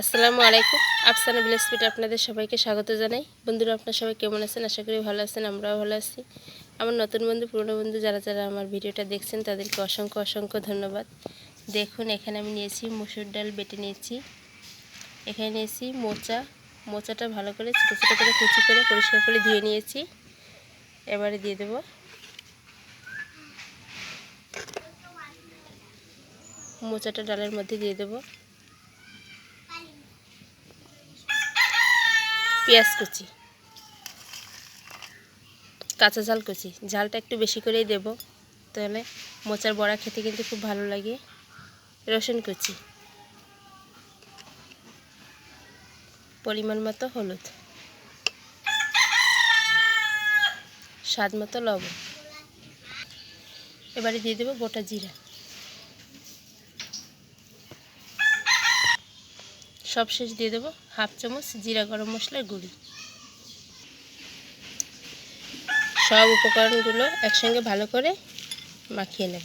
আসসালামু আলাইকুম। আফসানা ভিলেজ ফুডে আপনাদের সবাইকে স্বাগত জানাই। বন্ধুরা, আপনারা সবাই কেমন আছেন? আশা করি ভালো আছেন, আমরাও ভালো আছি। আমার নতুন বন্ধু, পুরনো বন্ধু যারা যারা আমার ভিডিওটা দেখছেন তাদেরকে অসংখ্য অসংখ্য ধন্যবাদ। দেখুন, এখানে আমি নিয়েছি মসুর ডাল বেটে নিয়েছি। এখানে নিয়েছি মোচাটা ভালো করে ছোটো ছোটো করে কুচি করে পরিষ্কার করে ধুয়ে নিয়েছি। এবারে দিয়ে দেব মোচাটা ডালের মধ্যে দিয়ে দেব পেঁয়াজ কুচি, কাঁচা ঝাল কুচি, ঝালটা একটু বেশি করেই দেব, তাহলে মোচার বড়া খেতে কিন্তু খুব ভালো লাগে। রসুন কুচি, পরিমাণ মতো হলুদ, স্বাদ মতো লবণ। এবারে দিয়ে দেব গোটা জিরা। সবশেষ দিয়ে দেব হাফ চামচ জিরা গরম মশলার গুঁড়ি। সব উপকরণগুলো একসঙ্গে ভালো করে মাখিয়ে নেব।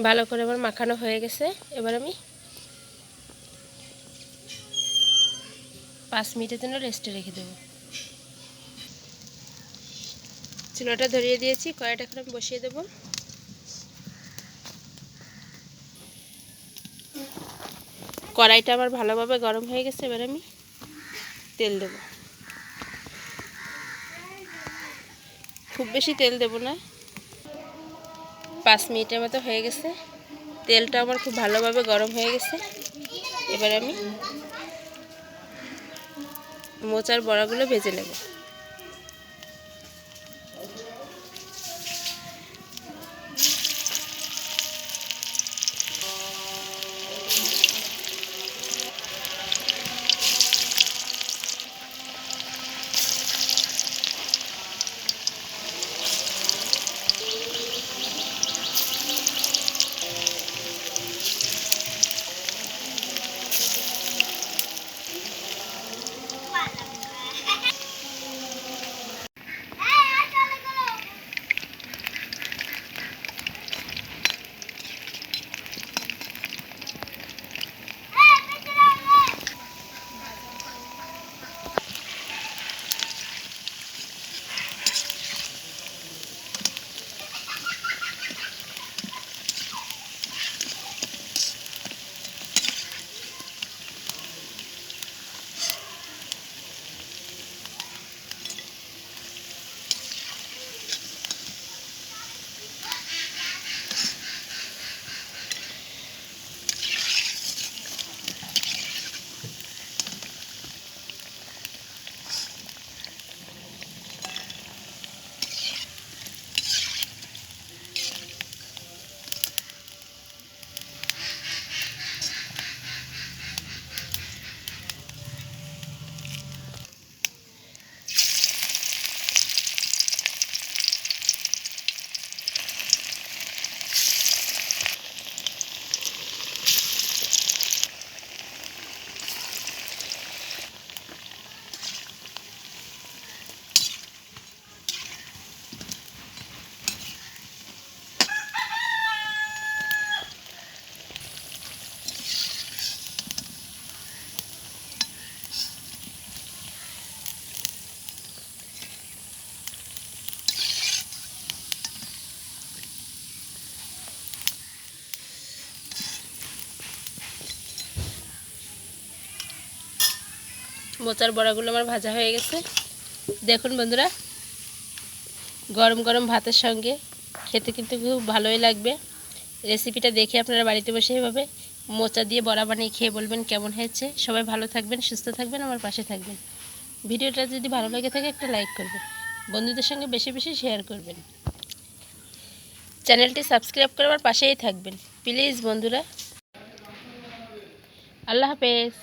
ভালো করে আমার মাখানো হয়ে গেছে। এবার আমি 5 মিনিটের জন্য রেস্টে রেখে দেব। চুলাটা ধরিয়ে দিয়েছি, কড়াইটা এখন আমি বসিয়ে দেব। কড়াইটা আমার ভালোভাবে গরম হয়ে গেছে। এবার আমি তেল দেব। খুব বেশি তেল দেব না। 5 মিনিটের মতো হয়ে গেছে। তেলটা আমার খুব ভালোভাবে গরম হয়ে গেছে। এবার আমি মোচার বড়াগুলো ভেজে নেব। মোচার বড়াগুলো আমার ভাজা হয়ে গেছে। দেখুন বন্ধুরা, গরম গরম ভাতের সঙ্গে খেতে কিন্তু খুব ভালোই লাগবে। রেসিপিটা দেখে আপনারা বাড়িতে বসে এভাবে মোচা দিয়ে বড়া বানিয়ে খেয়ে বলবেন কেমন হয়েছে। সবাই ভালো থাকবেন, সুস্থ থাকবেন, আমার পাশে থাকবেন। ভিডিওটা যদি ভালো লেগে থাকে একটা লাইক করবেন, বন্ধুদের সঙ্গে বেশি বেশি শেয়ার করবেন, চ্যানেলটি সাবস্ক্রাইব করে আমার পাশেই থাকবেন প্লিজ বন্ধুরা। আল্লাহ হাফেজ।